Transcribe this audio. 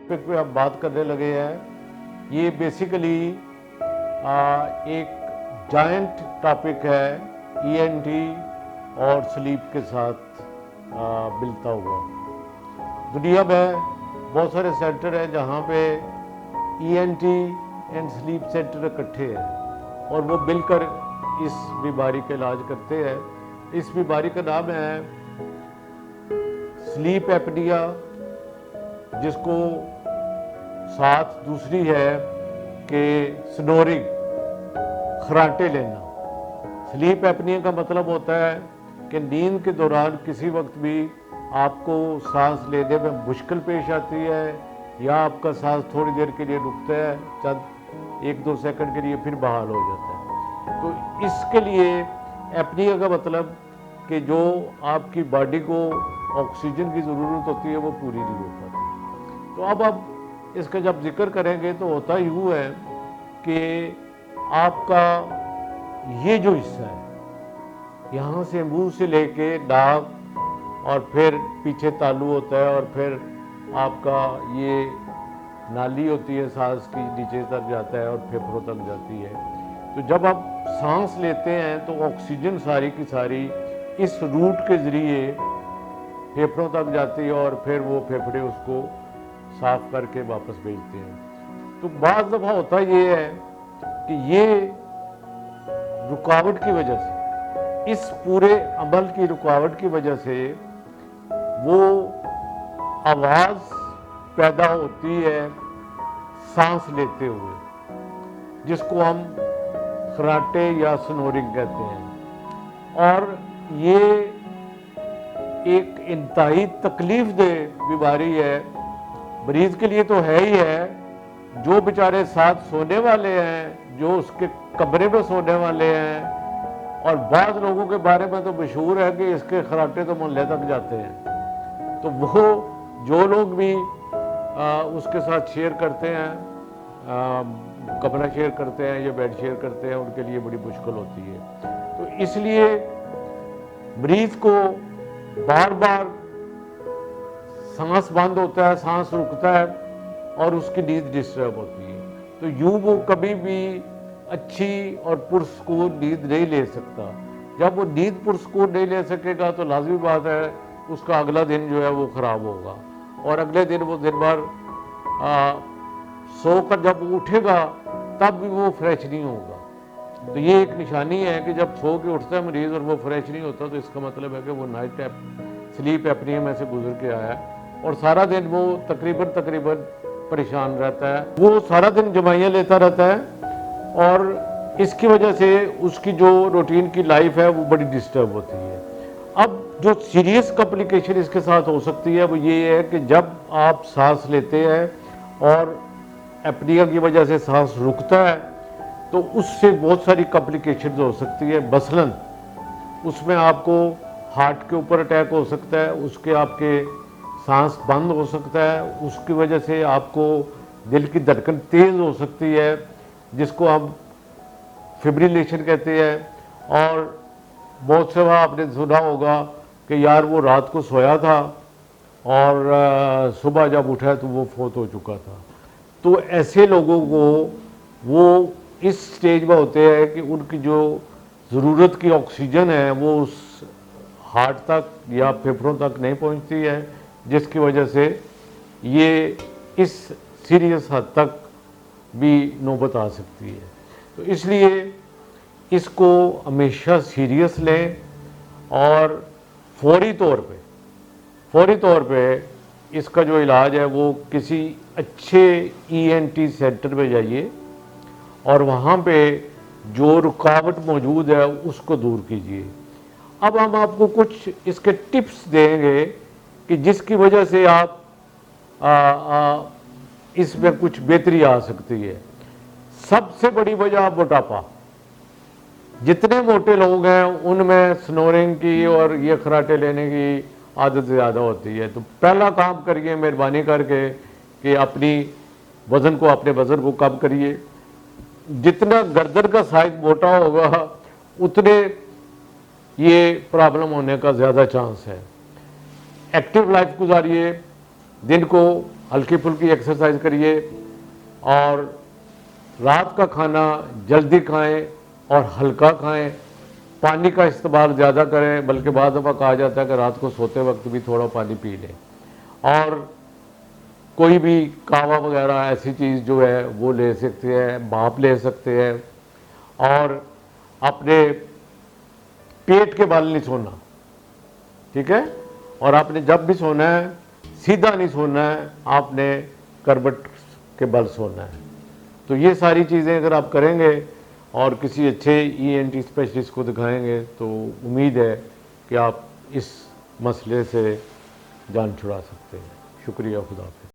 Topic पे हम बात करने लगे हैं। ये बेसिकली एक जायंट टॉपिक है ईएनटी और स्लीप के साथ मिलता हुआ। दुनिया में बहुत सारे सेंटर हैं जहाँ पे ईएनटी एंड स्लीप सेंटर इकट्ठे हैं और वो मिलकर इस बीमारी का इलाज करते हैं। इस बीमारी का नाम है स्लीप एपनिया, जिसको साथ दूसरी है कि स्नोरिंग, खर्राटे लेना। स्लीप एपनिया का मतलब होता है कि नींद के दौरान किसी वक्त भी आपको सांस लेने में मुश्किल पेश आती है या आपका सांस थोड़ी देर के लिए रुकता है, चंद 1-2 सेकंड के लिए, फिर बहाल हो जाता है। तो इसके लिए एपनिया का मतलब कि जो आपकी बॉडी को ऑक्सीजन की ज़रूरत होती है वो पूरी नहीं हो पाती। तो अब इसका जब जिक्र करेंगे तो होता यूँ है कि आपका ये जो हिस्सा है, यहाँ से मुंह से लेके नाक और फिर पीछे तालू होता है और फिर आपका ये नाली होती है सांस की, नीचे तक जाता है और फेफड़ों तक जाती है। तो जब आप सांस लेते हैं तो ऑक्सीजन सारी की सारी इस रूट के ज़रिए फेफड़ों तक जाती है और फिर वो फेफड़े उसको साफ करके वापस भेजते हैं। तो बाज़ दफ़ा होता ये है कि ये रुकावट की वजह से, इस पूरे अमल की रुकावट की वजह से वो आवाज़ पैदा होती है सांस लेते हुए, जिसको हम खर्राटे या स्नोरिंग कहते हैं। और ये एक इंतहाई तकलीफदेह बीमारी है। मरीज के लिए तो है ही है, जो बेचारे साथ सोने वाले हैं, जो उसके कमरे में सोने वाले हैं, और बाद लोगों के बारे में तो मशहूर है कि इसके खर्राटे तो मोहल्ले तक जाते हैं। तो वो जो लोग भी उसके साथ शेयर करते हैं, कमरा शेयर करते हैं या बेड शेयर करते हैं, उनके लिए बड़ी मुश्किल होती है। तो इसलिए मरीज को बार बार सांस बंद होता है, सांस रुकता है और उसकी नींद डिस्टर्ब होती है। तो यूँ वो कभी भी अच्छी और पुरस्कून नींद नहीं ले सकता। जब वो नींद पुरस्कून नहीं ले सकेगा तो लाजमी बात है उसका अगला दिन जो है वो ख़राब होगा, और अगले दिन वो दिन भर सोकर जब वो उठेगा तब भी वो फ्रेश नहीं होगा। तो ये एक निशानी है कि जब सो के उठता है मरीज़ और वो फ्रेश नहीं होता, तो इसका मतलब है कि वो नाइट स्लीप एपनिया में से गुजर के आया है और सारा दिन वो तकरीबन परेशान रहता है। वो सारा दिन दवाइयाँ लेता रहता है और इसकी वजह से उसकी जो रूटीन की लाइफ है वो बड़ी डिस्टर्ब होती है। अब जो सीरियस कॉम्प्लिकेशन इसके साथ हो सकती है वो ये है कि जब आप सांस लेते हैं और एपनिया की वजह से सांस रुकता है तो उससे बहुत सारी कॉम्प्लिकेशन हो सकती है। मसलन उसमें आपको हार्ट के ऊपर अटैक हो सकता है, उसके आपके सांस बंद हो सकता है, उसकी वजह से आपको दिल की धड़कन तेज़ हो सकती है, जिसको हम फिब्रिलेशन कहते हैं। और बहुत से बार आपने सुना होगा कि यार वो रात को सोया था और सुबह जब उठा तो वो फौत हो चुका था। तो ऐसे लोगों को वो इस स्टेज में होते हैं कि उनकी जो ज़रूरत की ऑक्सीजन है वो उस हार्ट तक या फेफड़ों तक नहीं पहुंचती है, जिसकी वजह से ये इस सीरियस हद तक भी नौबत आ सकती है। तो इसलिए इसको हमेशा सीरियस लें और फौरी तौर पे इसका जो इलाज है वो किसी अच्छे ईएनटी सेंटर में जाइए और वहाँ पे जो रुकावट मौजूद है उसको दूर कीजिए। अब हम आपको कुछ इसके टिप्स देंगे कि जिसकी वजह से आप इसमें कुछ बेहतरी आ सकती है। सबसे बड़ी वजह मोटापा। जितने मोटे लोग हैं उनमें स्नोरिंग की और ये खर्राटे लेने की आदत ज़्यादा होती है। तो पहला काम करिए मेहरबानी करके कि अपने वज़न को कम करिए। जितना गर्दन का साइज मोटा होगा उतने ये प्रॉब्लम होने का ज़्यादा चांस है। एक्टिव लाइफ गुजारिए, दिन को हल्की फुल्की एक्सरसाइज करिए और रात का खाना जल्दी खाएं और हल्का खाएं। पानी का इस्तेमाल ज़्यादा करें, बल्कि बाद दफ़ा कहा जाता है कि रात को सोते वक्त भी थोड़ा पानी पी लें। और कोई भी कावा वगैरह ऐसी चीज़ जो है वो ले सकते हैं, भाप ले सकते हैं। और अपने पेट के बल नहीं सोना, ठीक है। और आपने जब भी सोना है सीधा नहीं सोना है, आपने करवट के बल सोना है। तो ये सारी चीज़ें अगर आप करेंगे और किसी अच्छे ENT स्पेशलिस्ट को दिखाएंगे तो उम्मीद है कि आप इस मसले से जान छुड़ा सकते हैं। शुक्रिया, खुदा हाफ़िज़।